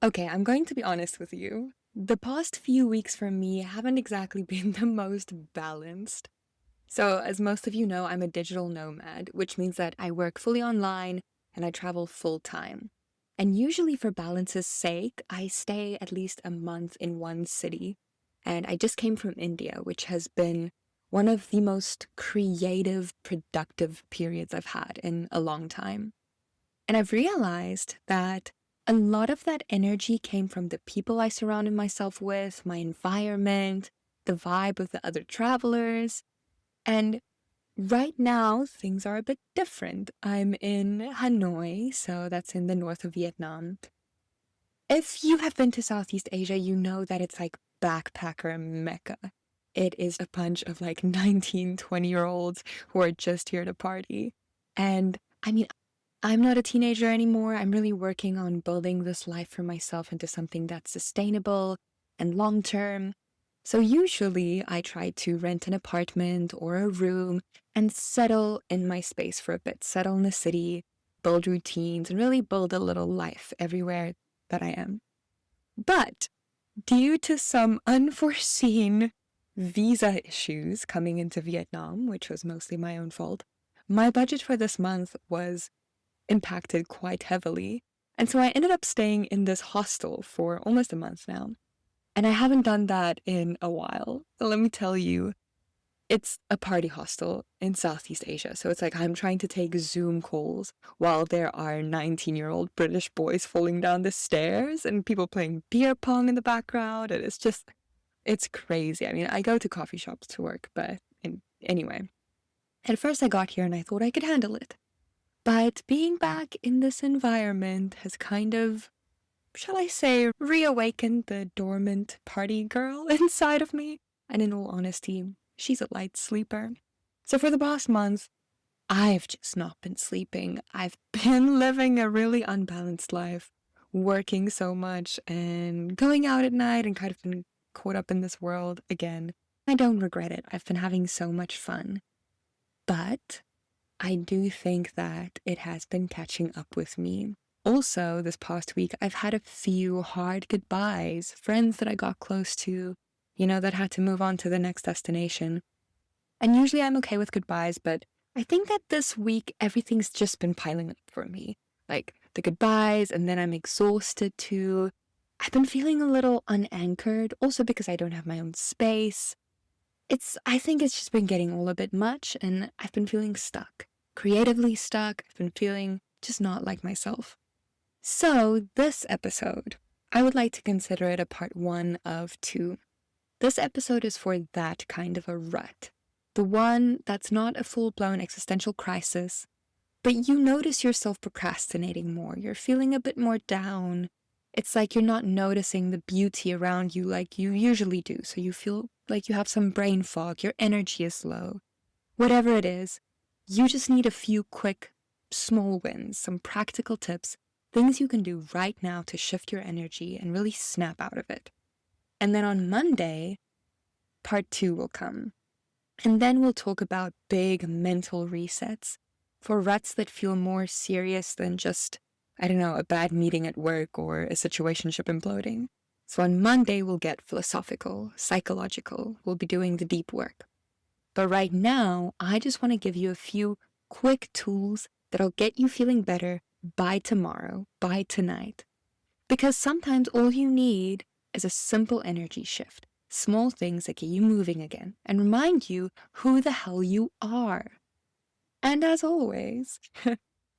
Okay, I'm going to be honest with you. The past few weeks for me haven't exactly been the most balanced. So, as most of you know, I'm a digital nomad, which means that I work fully online and I travel full time. And usually, for balance's sake, I stay at least a month in one city. And I just came from India, which has been one of the most creative, productive periods I've had in a long time. And I've realized that a lot of that energy came from the people I surrounded myself with, my environment, the vibe of the other travelers. And right now, things are a bit different. I'm in Hanoi, so that's in the north of Vietnam. If you have been to Southeast Asia, you know that it's like backpacker Mecca. It is a bunch of like 19, 20-year-olds who are just here to party. And I mean, I'm not a teenager anymore. I'm really working on building this life for myself into something that's sustainable and long term. So usually I try to rent an apartment or a room and settle in my space for a bit, settle in the city, build routines, and really build a little life everywhere that I am. But due to some unforeseen visa issues coming into Vietnam, which was mostly my own fault, my budget for this month was impacted quite heavily. And so I ended up staying in this hostel for almost a month now. And I haven't done that in a while. So let me tell you, it's a party hostel in Southeast Asia. So it's like I'm trying to take Zoom calls while there are 19-year-old British boys falling down the stairs and people playing beer pong in the background. And it's crazy. I mean, I go to coffee shops to work, but anyway. At first I got here and I thought I could handle it. But being back in this environment has kind of, shall I say, reawakened the dormant party girl inside of me. And in all honesty, she's a light sleeper. So for the past month, I've just not been sleeping. I've been living a really unbalanced life, working so much and going out at night and kind of been caught up in this world again. I don't regret it. I've been having so much fun. But I do think that it has been catching up with me. Also, this past week, I've had a few hard goodbyes, friends that I got close to, that had to move on to the next destination. And usually I'm okay with goodbyes, but I think that this week, everything's just been piling up for me. Like the goodbyes, and then I'm exhausted too. I've been feeling a little unanchored, also because I don't have my own space. I think it's just been getting all a bit much, and I've been feeling stuck. Creatively stuck. I've been feeling just not like myself. So, this episode, I would like to consider it a part 1 of 2. This episode is for that kind of a rut. The one that's not a full-blown existential crisis, but you notice yourself procrastinating more. You're feeling a bit more down. It's like you're not noticing the beauty around you like you usually do. So you feel like you have some brain fog, your energy is low. Whatever it is, you just need a few quick, small wins, some practical tips, things you can do right now to shift your energy and really snap out of it. And then on Monday, part 2 will come. And then we'll talk about big mental resets for ruts that feel more serious than just, a bad meeting at work or a situationship imploding. So on Monday, we'll get philosophical, psychological. We'll be doing the deep work. But right now, I just want to give you a few quick tools that'll get you feeling better by tomorrow, by tonight. Because sometimes all you need is a simple energy shift, small things that get you moving again, and remind you who the hell you are. And as always,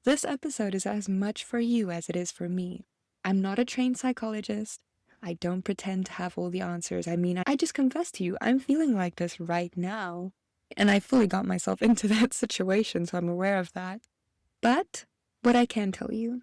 this episode is as much for you as it is for me. I'm not a trained psychologist. I don't pretend to have all the answers. I just confess to you, I'm feeling like this right now. And I fully got myself into that situation, so I'm aware of that. But what I can tell you,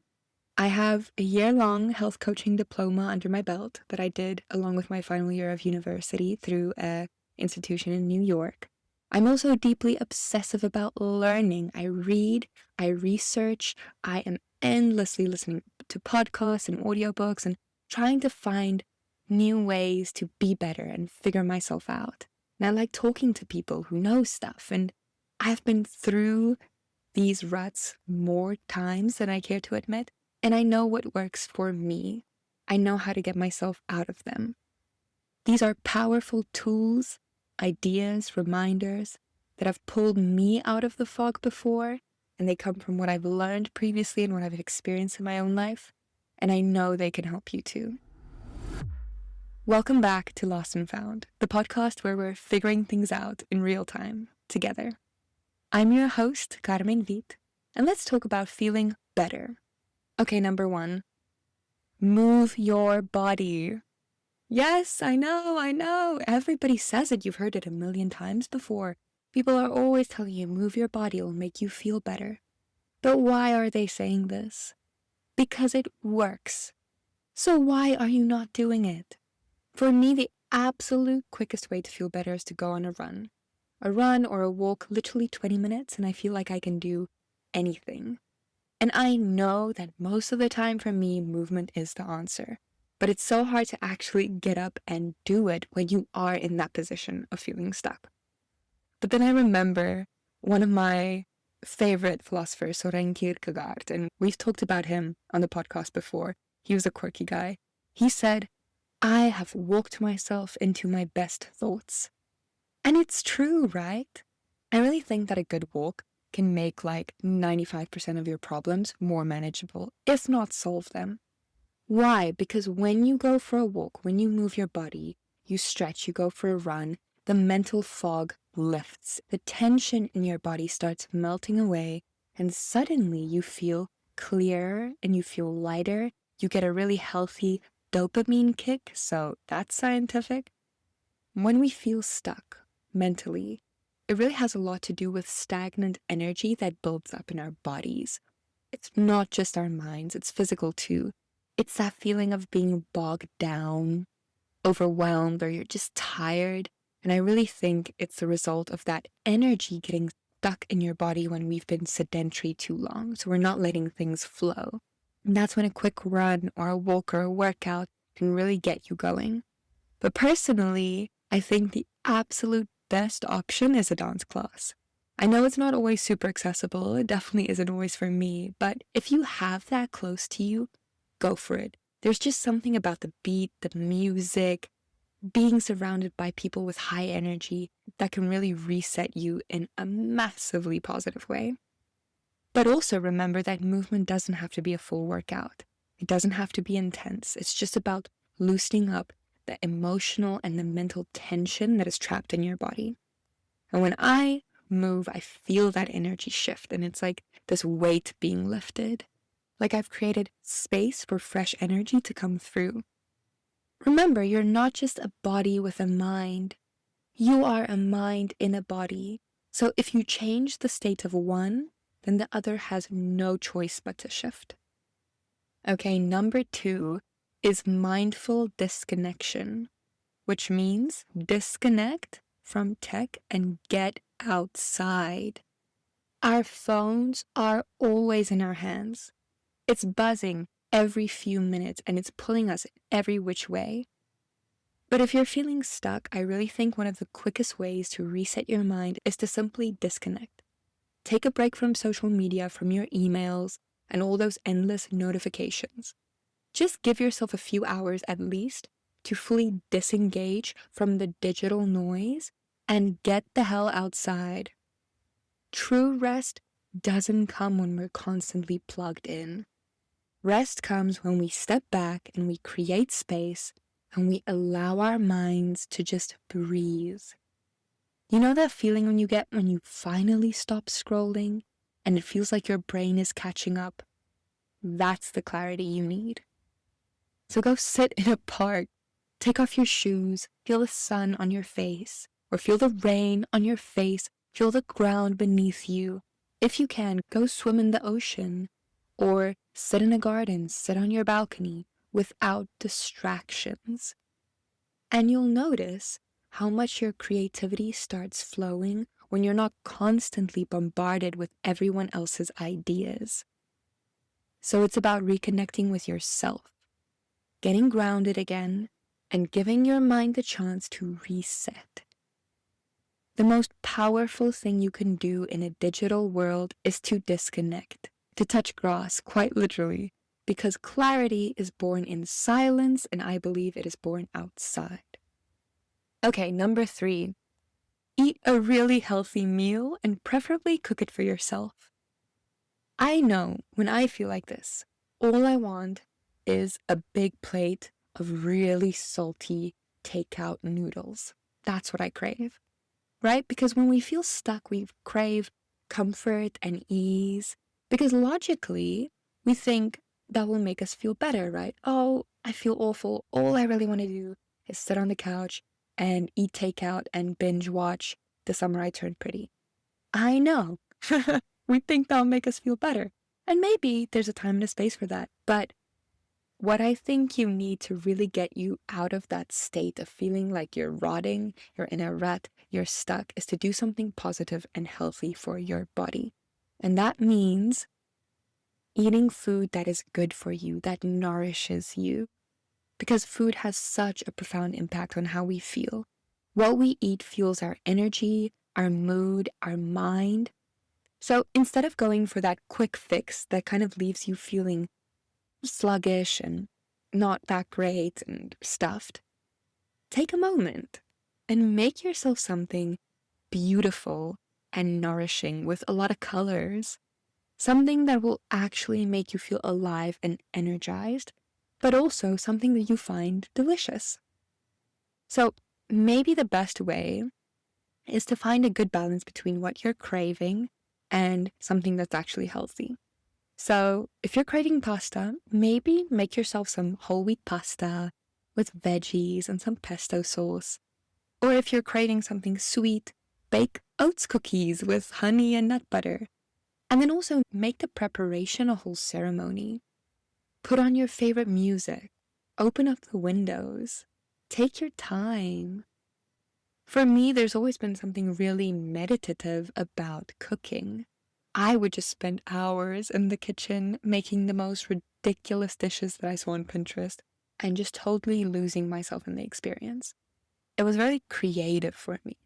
I have a year-long health coaching diploma under my belt that I did along with my final year of university through an institution in New York. I'm also deeply obsessive about learning. I read, I research, I am endlessly listening to podcasts and audiobooks and trying to find new ways to be better and figure myself out. And I like talking to people who know stuff, and I've been through these ruts more times than I care to admit, and I know what works for me. I know how to get myself out of them. These are powerful tools, ideas, reminders that have pulled me out of the fog before, and they come from what I've learned previously and what I've experienced in my own life, and I know they can help you too. Welcome back to Lost and Found, the podcast where we're figuring things out in real time together. I'm your host, Carmen Vit, and let's talk about feeling better. Okay, number 1, move your body. Yes, I know. Everybody says it. You've heard it a million times before. People are always telling you, move your body, it'll make you feel better. But why are they saying this? Because it works. So why are you not doing it? For me, the absolute quickest way to feel better is to go on a run. A run or a walk, literally 20 minutes, and I feel like I can do anything. And I know that most of the time for me, movement is the answer. But it's so hard to actually get up and do it when you are in that position of feeling stuck. But then I remember one of my favorite philosophers, Soren Kierkegaard, and we've talked about him on the podcast before. He was a quirky guy. He said, I have walked myself into my best thoughts. And it's true, right? I really think that a good walk can make like 95% of your problems more manageable, if not solve them. Why? Because when you go for a walk, when you move your body, you stretch, you go for a run, the mental fog lifts. The tension in your body starts melting away, and suddenly you feel clearer and you feel lighter. You get a really healthy dopamine kick, so that's scientific. When we feel stuck mentally, it really has a lot to do with stagnant energy that builds up in our bodies. It's not just our minds, it's physical too. It's that feeling of being bogged down, overwhelmed, or you're just tired. And I really think it's the result of that energy getting stuck in your body when we've been sedentary too long. So we're not letting things flow. And that's when a quick run or a walk or a workout can really get you going. But personally, I think the absolute best option is a dance class. I know it's not always super accessible. It definitely isn't always for me. But if you have that close to you, go for it. There's just something about the beat, the music, being surrounded by people with high energy that can really reset you in a massively positive way. But also remember that movement doesn't have to be a full workout. It doesn't have to be intense. It's just about loosening up the emotional and the mental tension that is trapped in your body. And when I move, I feel that energy shift, and it's like this weight being lifted. Like I've created space for fresh energy to come through. Remember, you're not just a body with a mind. You are a mind in a body. So if you change the state of one, then the other has no choice but to shift. Okay, number 2 is mindful disconnection, which means disconnect from tech and get outside. Our phones are always in our hands. It's buzzing every few minutes and it's pulling us every which way. But if you're feeling stuck, I really think one of the quickest ways to reset your mind is to simply disconnect. Take a break from social media, from your emails, and all those endless notifications. Just give yourself a few hours at least to fully disengage from the digital noise and get the hell outside. True rest doesn't come when we're constantly plugged in. Rest comes when we step back and we create space and we allow our minds to just breathe. You know that feeling when you finally stop scrolling and it feels like your brain is catching up? That's the clarity you need. So go sit in a park, take off your shoes, feel the sun on your face, or feel the rain on your face, feel the ground beneath you. If you can, go swim in the ocean, or sit in a garden, sit on your balcony without distractions. And you'll notice how much your creativity starts flowing when you're not constantly bombarded with everyone else's ideas. So it's about reconnecting with yourself, getting grounded again, and giving your mind the chance to reset. The most powerful thing you can do in a digital world is to disconnect, to touch grass, quite literally, because clarity is born in silence, and I believe it is born outside. Okay, number 3, eat a really healthy meal and preferably cook it for yourself. I know when I feel like this, all I want is a big plate of really salty takeout noodles. That's what I crave, right? Because when we feel stuck, we crave comfort and ease. Because logically, we think that will make us feel better, right? Oh, I feel awful. All I really want to do is sit on the couch and eat takeout and binge watch The Summer I Turned Pretty. I know. We think that'll make us feel better. And maybe there's a time and a space for that. But what I think you need to really get you out of that state of feeling like you're rotting, you're in a rut, you're stuck, is to do something positive and healthy for your body. And that means eating food that is good for you, that nourishes you. Because food has such a profound impact on how we feel. What we eat fuels our energy, our mood, our mind. So instead of going for that quick fix that kind of leaves you feeling sluggish and not that great and stuffed, take a moment and make yourself something beautiful and nourishing with a lot of colors. Something that will actually make you feel alive and energized, but also something that you find delicious. So maybe the best way is to find a good balance between what you're craving and something that's actually healthy. So if you're craving pasta, maybe make yourself some whole wheat pasta with veggies and some pesto sauce. Or if you're craving something sweet, bake oats cookies with honey and nut butter. And then also make the preparation a whole ceremony. Put on your favorite music. Open up the windows. Take your time. For me, there's always been something really meditative about cooking. I would just spend hours in the kitchen making the most ridiculous dishes that I saw on Pinterest and just totally losing myself in the experience. It was very creative for me.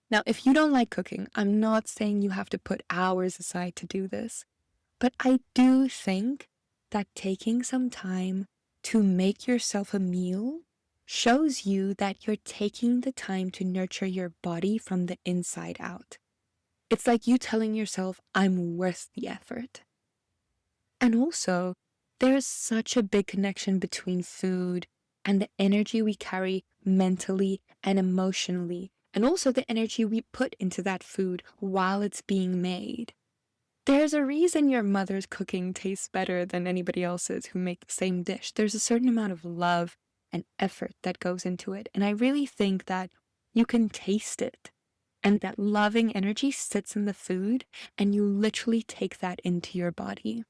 Now, if you don't like cooking, I'm not saying you have to put hours aside to do this, but I do think that taking some time to make yourself a meal shows you that you're taking the time to nurture your body from the inside out. It's like you telling yourself, I'm worth the effort. And also, there's such a big connection between food and the energy we carry mentally and emotionally, and also the energy we put into that food while it's being made. There's a reason your mother's cooking tastes better than anybody else's who make the same dish. There's a certain amount of love and effort that goes into it, and I really think that you can taste it. And that loving energy sits in the food, and you literally take that into your body.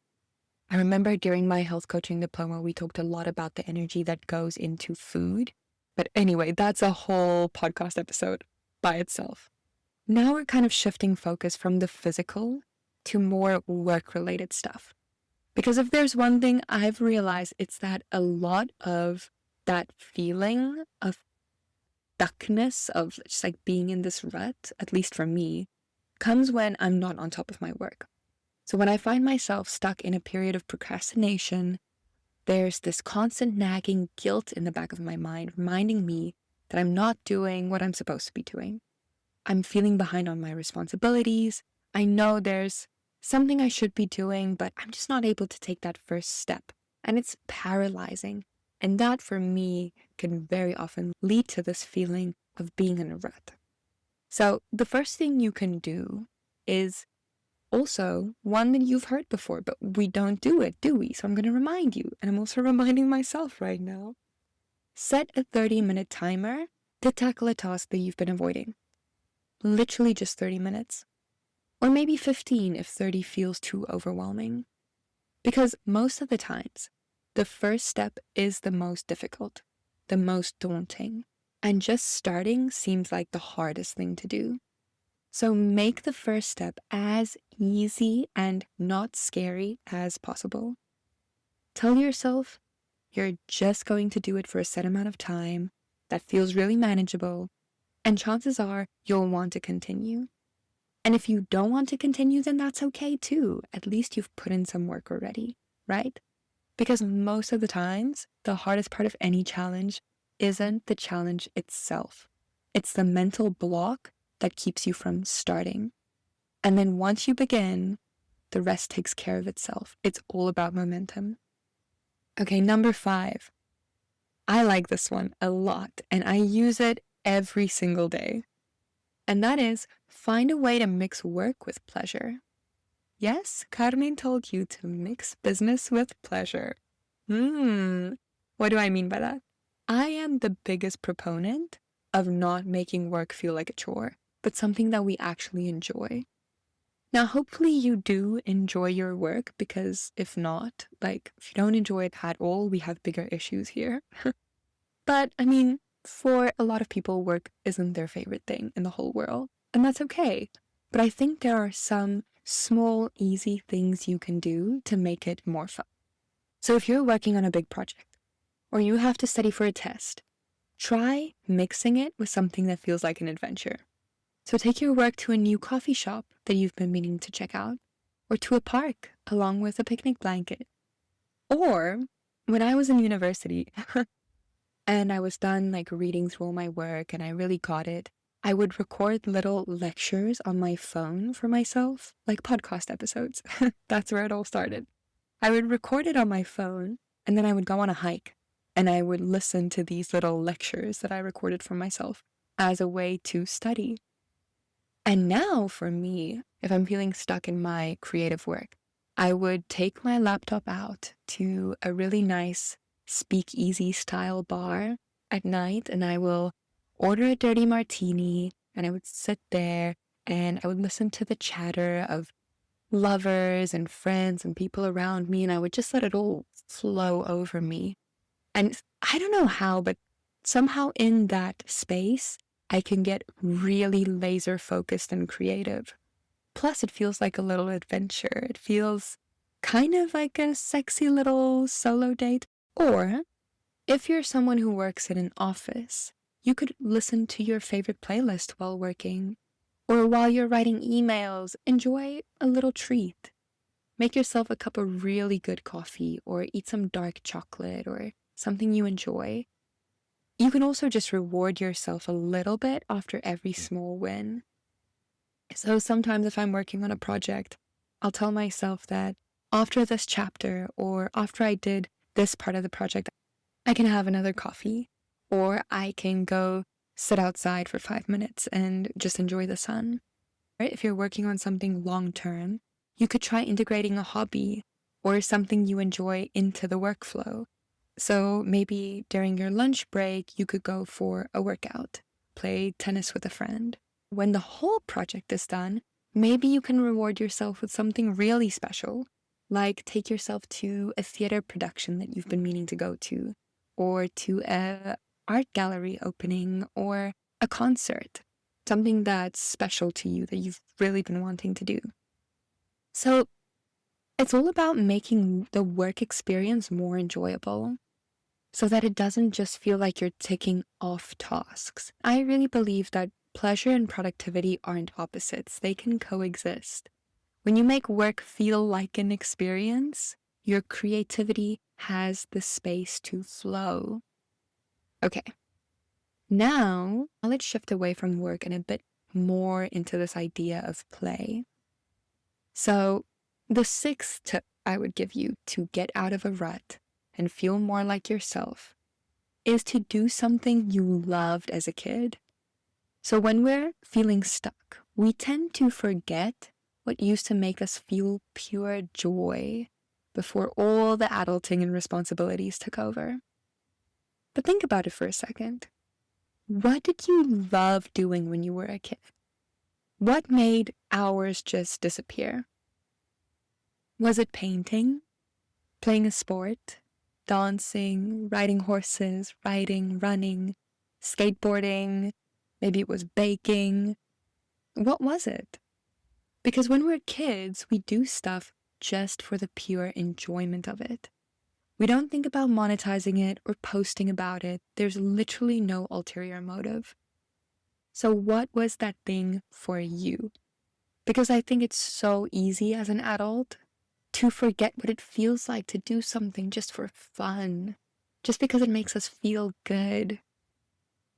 I remember during my health coaching diploma, we talked a lot about the energy that goes into food. But anyway, that's a whole podcast episode by itself. Now we're kind of shifting focus from the physical to more work-related stuff. Because if there's one thing I've realized, it's that a lot of that feeling of stuckness, of just like being in this rut, at least for me, comes when I'm not on top of my work. So when I find myself stuck in a period of procrastination, there's this constant nagging guilt in the back of my mind reminding me that I'm not doing what I'm supposed to be doing. I'm feeling behind on my responsibilities. I know there's something I should be doing, but I'm just not able to take that first step. And it's paralyzing. And that for me can very often lead to this feeling of being in a rut. So the first thing you can do is also one that you've heard before, but we don't do it, do we? So I'm going to remind you, and I'm also reminding myself right now. Set a 30-minute timer to tackle a task that you've been avoiding. Literally just 30 minutes. Or maybe 15 if 30 feels too overwhelming. Because most of the times, the first step is the most difficult, the most daunting, and just starting seems like the hardest thing to do. So make the first step as easy and not scary as possible. Tell yourself you're just going to do it for a set amount of time that feels really manageable, and chances are you'll want to continue. And if you don't want to continue, then that's okay too. At least you've put in some work already, right? Because most of the times, the hardest part of any challenge isn't the challenge itself. It's the mental block that keeps you from starting. And then once you begin, the rest takes care of itself. It's all about momentum. Okay, number 5. I like this one a lot, and I use it every single day. And that is, find a way to mix work with pleasure. Yes, Carmen told you to mix business with pleasure. What do I mean by that? I am the biggest proponent of not making work feel like a chore, but something that we actually enjoy. Now, hopefully you do enjoy your work, because if not, like, if you don't enjoy it at all, we have bigger issues here. But, I mean, for a lot of people, work isn't their favorite thing in the whole world, and that's okay. But I think there are some small, easy things you can do to make it more fun. So if you're working on a big project, or you have to study for a test, try mixing it with something that feels like an adventure. So take your work to a new coffee shop that you've been meaning to check out, or to a park along with a picnic blanket. Or when I was in university and I was done like reading through all my work and I really got it, I would record little lectures on my phone for myself, like podcast episodes. That's where it all started. I would record it on my phone, and then I would go on a hike and I would listen to these little lectures that I recorded for myself as a way to study. And now for me, if I'm feeling stuck in my creative work, I would take my laptop out to a really nice speakeasy style bar at night, and I will order a dirty martini, and I would sit there and I would listen to the chatter of lovers and friends and people around me, and I would just let it all flow over me. And I don't know how, but somehow in that space, I can get really laser focused and creative. Plus, it feels like a little adventure. It feels kind of like a sexy little solo date. Or if you're someone who works in an office, you could listen to your favorite playlist while working. Or while you're writing emails, enjoy a little treat. Make yourself a cup of really good coffee, or eat some dark chocolate, or something you enjoy. You can also just reward yourself a little bit after every small win. So sometimes if I'm working on a project, I'll tell myself that after this chapter, or after I did this part of the project, I can have another coffee, or I can go sit outside for 5 minutes and just enjoy the sun. If you're working on something long term, you could try integrating a hobby or something you enjoy into the workflow. So maybe during your lunch break, you could go for a workout, play tennis with a friend. When the whole project is done, maybe you can reward yourself with something really special, like take yourself to a theater production that you've been meaning to go to, or to a art gallery opening, or a concert, something that's special to you that you've really been wanting to do. So it's all about making the work experience more enjoyable, so that it doesn't just feel like you're ticking off tasks. I really believe that pleasure and productivity aren't opposites. They can coexist. When you make work feel like an experience, your creativity has the space to flow. Okay, now let's shift away from work and a bit more into this idea of play. So the 6th tip I would give you to get out of a rut and feel more like yourself is to do something you loved as a kid. So when we're feeling stuck, we tend to forget what used to make us feel pure joy before all the adulting and responsibilities took over. But think about it for a second. What did you love doing when you were a kid? What made hours just disappear? Was it painting, playing a sport, dancing, riding horses, riding, running, skateboarding? Maybe it was baking. What was it? Because when we're kids, we do stuff just for the pure enjoyment of it. We don't think about monetizing it or posting about it. There's literally no ulterior motive. So what was that thing for you? Because I think it's so easy as an adult to forget what it feels like to do something just for fun, just because it makes us feel good.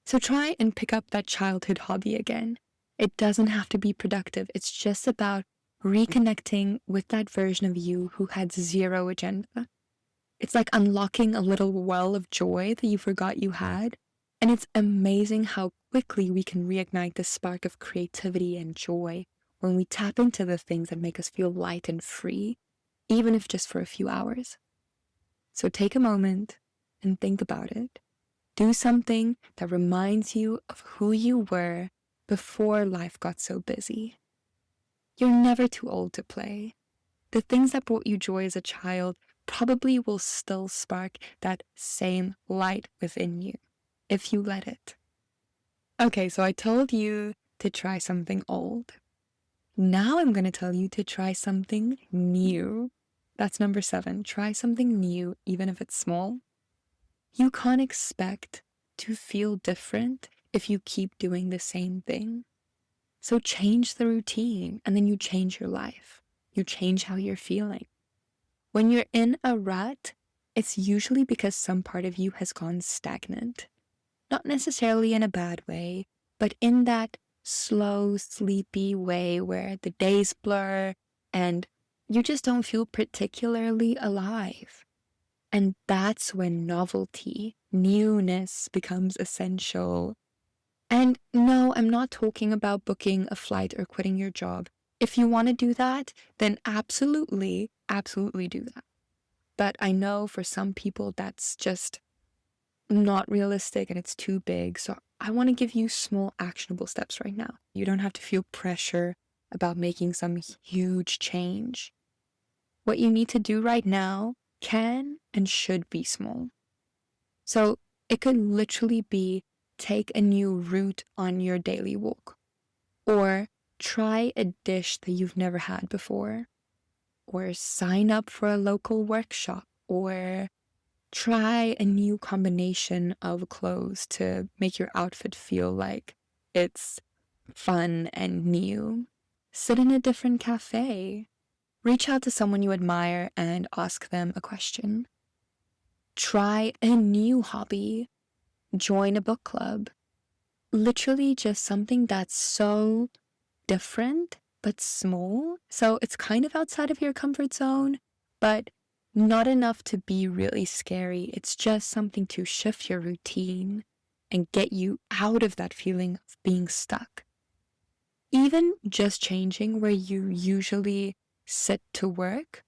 So try and pick up that childhood hobby again. It doesn't have to be productive. It's just about reconnecting with that version of you who had zero agenda. It's like unlocking a little well of joy that you forgot you had. And it's amazing how quickly we can reignite the spark of creativity and joy when we tap into the things that make us feel light and free, even if just for a few hours. So take a moment and think about it. Do something that reminds you of who you were before life got so busy. You're never too old to play. The things that brought you joy as a child probably will still spark that same light within you, if you let it. Okay, so I told you to try something old. Now I'm going to tell you to try something new. That's number 7. Try something new, even if it's small. You can't expect to feel different if you keep doing the same thing. So change the routine, and then you change your life. You change how you're feeling. When you're in a rut, it's usually because some part of you has gone stagnant. Not necessarily in a bad way, but in that slow, sleepy way where the days blur and you just don't feel particularly alive. And that's when novelty, newness becomes essential. And no, I'm not talking about booking a flight or quitting your job. If you want to do that, then absolutely do that. But I know for some people that's just not realistic and it's too big. So I want to give you small actionable steps right now. You don't have to feel pressure about making some huge change. What you need to do right now can and should be small. So it could literally be take a new route on your daily walk, or try a dish that you've never had before, or sign up for a local workshop, or try a new combination of clothes to make your outfit feel like it's fun and new. Sit in a different cafe. Reach out to someone you admire and ask them a question. Try a new hobby. Join a book club. Literally just something that's so different but small. So it's kind of outside of your comfort zone, but not enough to be really scary. It's just something to shift your routine and get you out of that feeling of being stuck. Even just changing where you usually sit to work.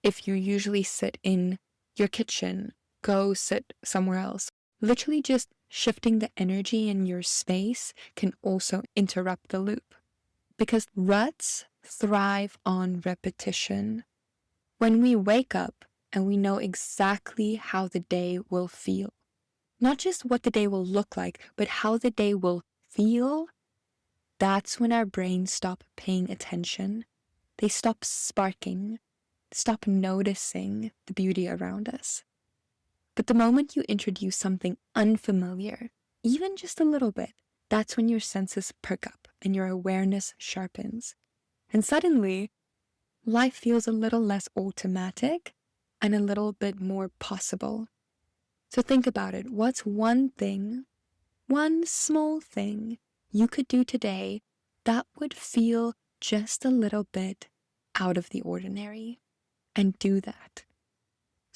If you usually sit in your kitchen, go sit somewhere else. Literally just shifting the energy in your space can also interrupt the loop. Because ruts thrive on repetition. When we wake up and we know exactly how the day will feel, not just what the day will look like, but how the day will feel, that's when our brains stop paying attention. They stop sparking, stop noticing the beauty around us. But the moment you introduce something unfamiliar, even just a little bit, that's when your senses perk up and your awareness sharpens. And suddenly, life feels a little less automatic and a little bit more possible. So think about it. What's one thing, one small thing you could do today that would feel just a little bit out of the ordinary? And do that.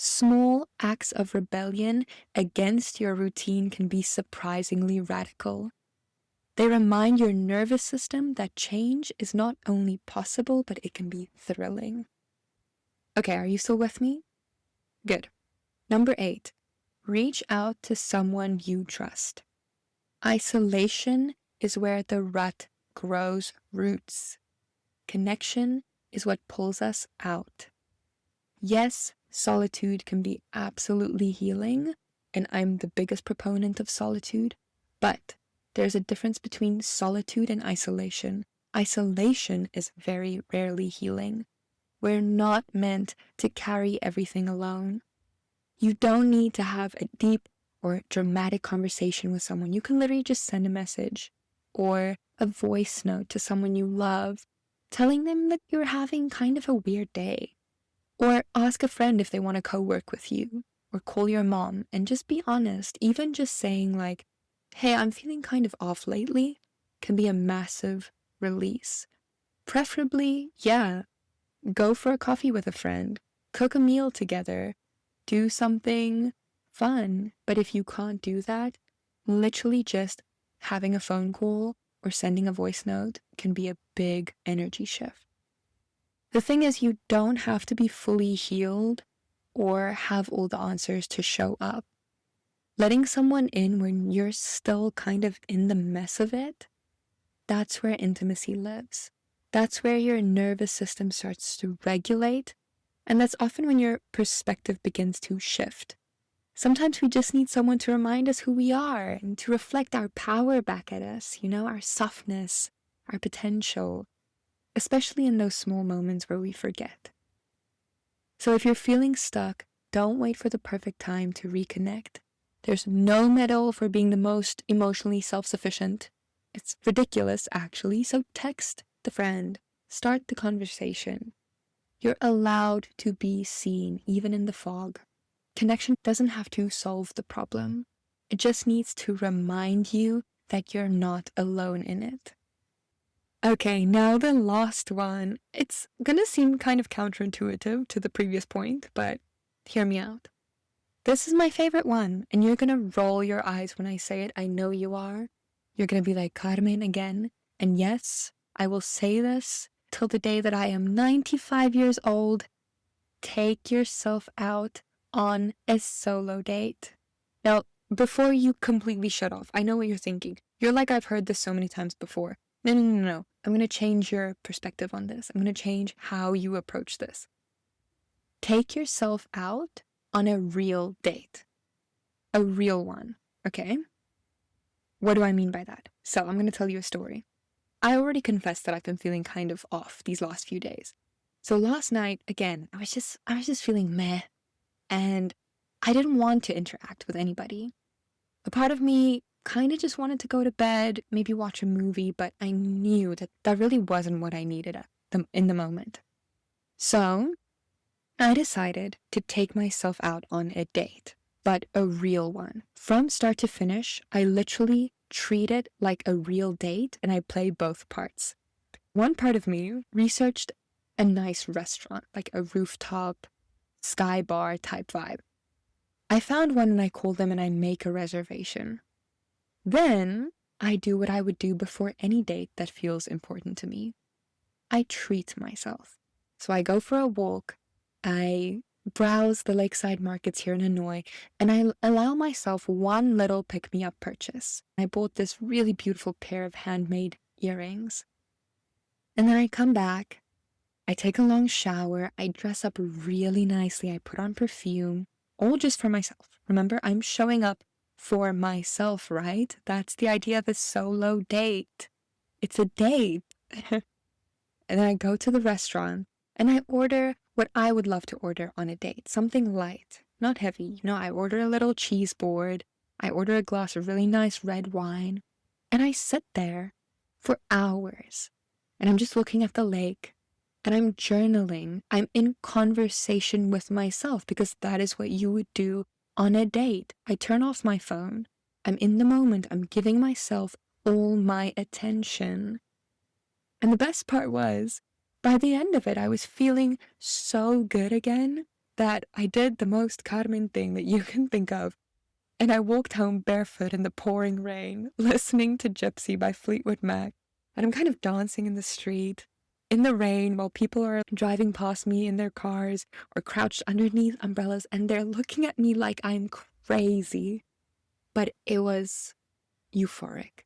Small acts of rebellion against your routine can be surprisingly radical. They remind your nervous system that change is not only possible, but it can be thrilling. Okay, are you still with me? Good. Number 8, reach out to someone you trust. Isolation is where the rut grows roots. Connection is what pulls us out. Yes, solitude can be absolutely healing, and I'm the biggest proponent of solitude, but there's a difference between solitude and isolation. Isolation is very rarely healing. We're not meant to carry everything alone. You don't need to have a deep or dramatic conversation with someone. You can literally just send a message or a voice note to someone you love, telling them that you're having kind of a weird day. Or ask a friend if they want to co-work with you, or call your mom and just be honest. Even just saying like, hey, I'm feeling kind of off lately can be a massive release. Preferably, yeah, go for a coffee with a friend, cook a meal together, do something fun. But if you can't do that, literally just having a phone call or sending a voice note can be a big energy shift. The thing is, you don't have to be fully healed or have all the answers to show up. Letting someone in when you're still kind of in the mess of it, that's where intimacy lives. That's where your nervous system starts to regulate, and that's often when your perspective begins to shift. Sometimes we just need someone to remind us who we are and to reflect our power back at us, our softness, our potential, especially in those small moments where we forget. So if you're feeling stuck, don't wait for the perfect time to reconnect. There's no medal for being the most emotionally self-sufficient. It's ridiculous, actually, so text the friend. Start the conversation. You're allowed to be seen, even in the fog. Connection doesn't have to solve the problem. It just needs to remind you that you're not alone in it. Okay, now the last one. It's gonna seem kind of counterintuitive to the previous point, but hear me out. This is my favorite one, and you're gonna roll your eyes when I say it. I know you are. You're gonna be like, Carmen, again. And yes, I will say this till the day that I am 95 years old. Take yourself out on a solo date. Now, before you completely shut off, I know what you're thinking. You're like, I've heard this so many times before. No. I'm going to change your perspective on this. I'm going to change how you approach this. Take yourself out on a real date. A real one, okay? What do I mean by that? So I'm going to tell you a story. I already confessed that I've been feeling kind of off these last few days. So last night, again, I was just feeling meh, and I didn't want to interact with anybody. A part of me kind of just wanted to go to bed, maybe watch a movie, but I knew that that really wasn't what I needed in the moment. So I decided to take myself out on a date, but a real one. From start to finish, I literally treat it like a real date, and I play both parts. One part of me researched a nice restaurant, like a rooftop, sky bar type vibe. I found one and I call them and I make a reservation. Then I do what I would do before any date that feels important to me. I treat myself. So I go for a walk, I browse the lakeside markets here in Hanoi, and I allow myself one little pick-me-up purchase. I bought this really beautiful pair of handmade earrings. And then I come back, I take a long shower, I dress up really nicely, I put on perfume, all just for myself. Remember, I'm showing up for myself, right? That's the idea of a solo date. It's a date. And then I go to the restaurant and I order what I would love to order on a date. Something light, not heavy. I order a little cheese board. I order a glass of really nice red wine. And I sit there for hours. And I'm just looking at the lake. And I'm journaling. I'm in conversation with myself because that is what you would do on a date. I turn off my phone. I'm in the moment. I'm giving myself all my attention. And the best part was, by the end of it, I was feeling so good again that I did the most Carmen thing that you can think of. And I walked home barefoot in the pouring rain, listening to Gypsy by Fleetwood Mac. And I'm kind of dancing in the street, in the rain, while people are driving past me in their cars or crouched underneath umbrellas, and they're looking at me like I'm crazy. But it was euphoric.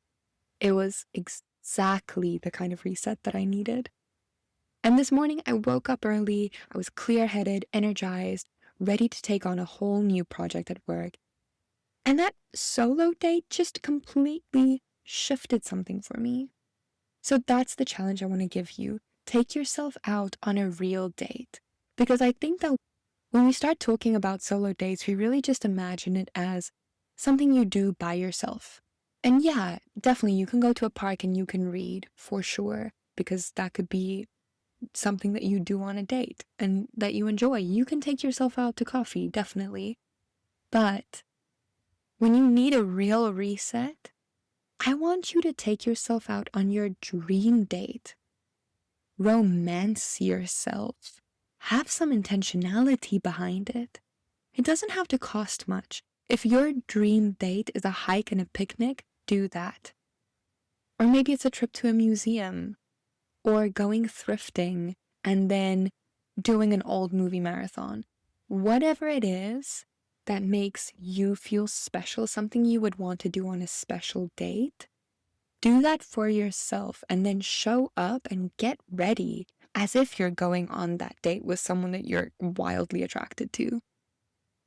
It was exactly the kind of reset that I needed. And this morning I woke up early, I was clear-headed, energized, ready to take on a whole new project at work. And that solo date just completely shifted something for me. So that's the challenge I want to give you. Take yourself out on a real date. Because I think that when we start talking about solo dates, we really just imagine it as something you do by yourself. And yeah, definitely you can go to a park and you can read, for sure, because that could be something that you do on a date and that you enjoy. You can take yourself out to coffee, definitely. But when you need a real reset, I want you to take yourself out on your dream date. Romance yourself. Have some intentionality behind it. It doesn't have to cost much. If your dream date is a hike and a picnic, do that. Or maybe it's a trip to a museum, or going thrifting and then doing an old movie marathon. Whatever it is that makes you feel special, something you would want to do on a special date, do that for yourself and then show up and get ready as if you're going on that date with someone that you're wildly attracted to.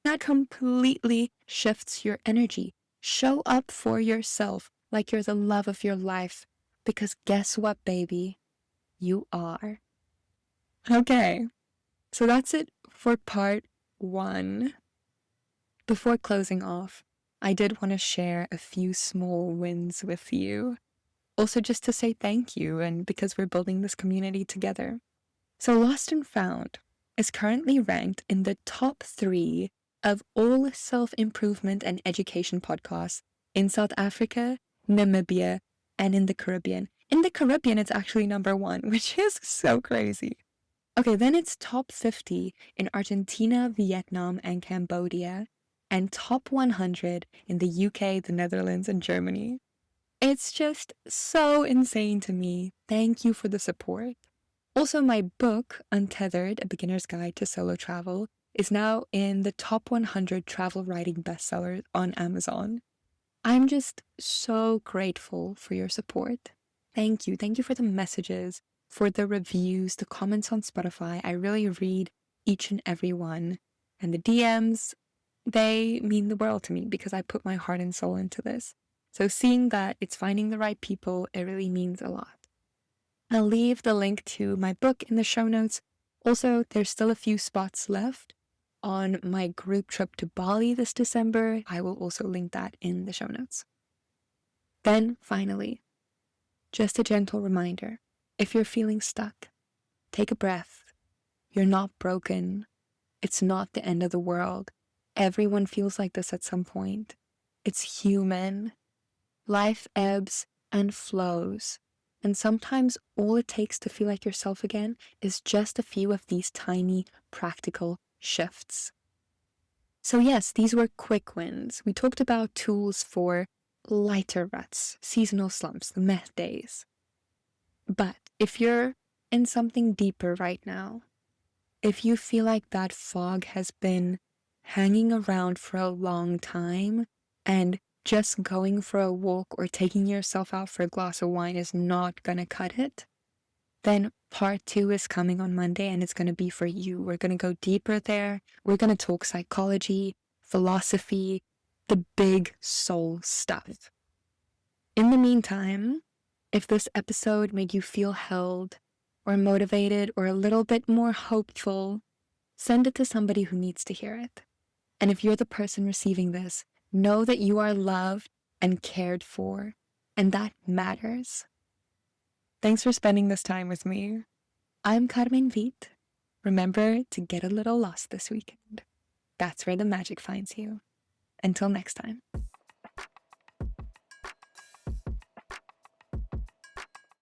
That completely shifts your energy. Show up for yourself like you're the love of your life, because guess what, baby? You are. Okay, so that's it for part 1. Before closing off, I did want to share a few small wins with you. Also, just to say thank you, and because we're building this community together. So Lost and Found is currently ranked in the top 3 of all self-improvement and education podcasts in South Africa, Namibia, and in the Caribbean. In the Caribbean, it's actually number 1, which is so crazy. Okay, then it's top 50 in Argentina, Vietnam, and Cambodia, and top 100 in the UK, the Netherlands, and Germany. It's just so insane to me. Thank you for the support. Also, my book, Untethered, A Beginner's Guide to Solo Travel, is now in the top 100 travel writing bestsellers on Amazon. I'm just so grateful for your support. Thank you. Thank you for the messages, for the reviews, the comments on Spotify. I really read each and every one. And the DMs, they mean the world to me because I put my heart and soul into this. So seeing that it's finding the right people, it really means a lot. I'll leave the link to my book in the show notes. Also, there's still a few spots left on my group trip to Bali this December. I will also link that in the show notes. Then, finally, just a gentle reminder. If you're feeling stuck, take a breath. You're not broken. It's not the end of the world. Everyone feels like this at some point. It's human. Life ebbs and flows, and sometimes all it takes to feel like yourself again is just a few of these tiny, practical shifts. So yes, these were quick wins. We talked about tools for lighter ruts, seasonal slumps, the meh days. But if you're in something deeper right now, if you feel like that fog has been hanging around for a long time and just going for a walk or taking yourself out for a glass of wine is not going to cut it, then part 2 is coming on Monday and it's going to be for you. We're going to go deeper there. We're going to talk psychology, philosophy, the big soul stuff. In the meantime, if this episode made you feel held or motivated or a little bit more hopeful, send it to somebody who needs to hear it. And if you're the person receiving this, know that you are loved and cared for, and that matters. Thanks for spending this time with me. I'm Carmen Vit. Remember to get a little lost this weekend. That's where the magic finds you. Until next time.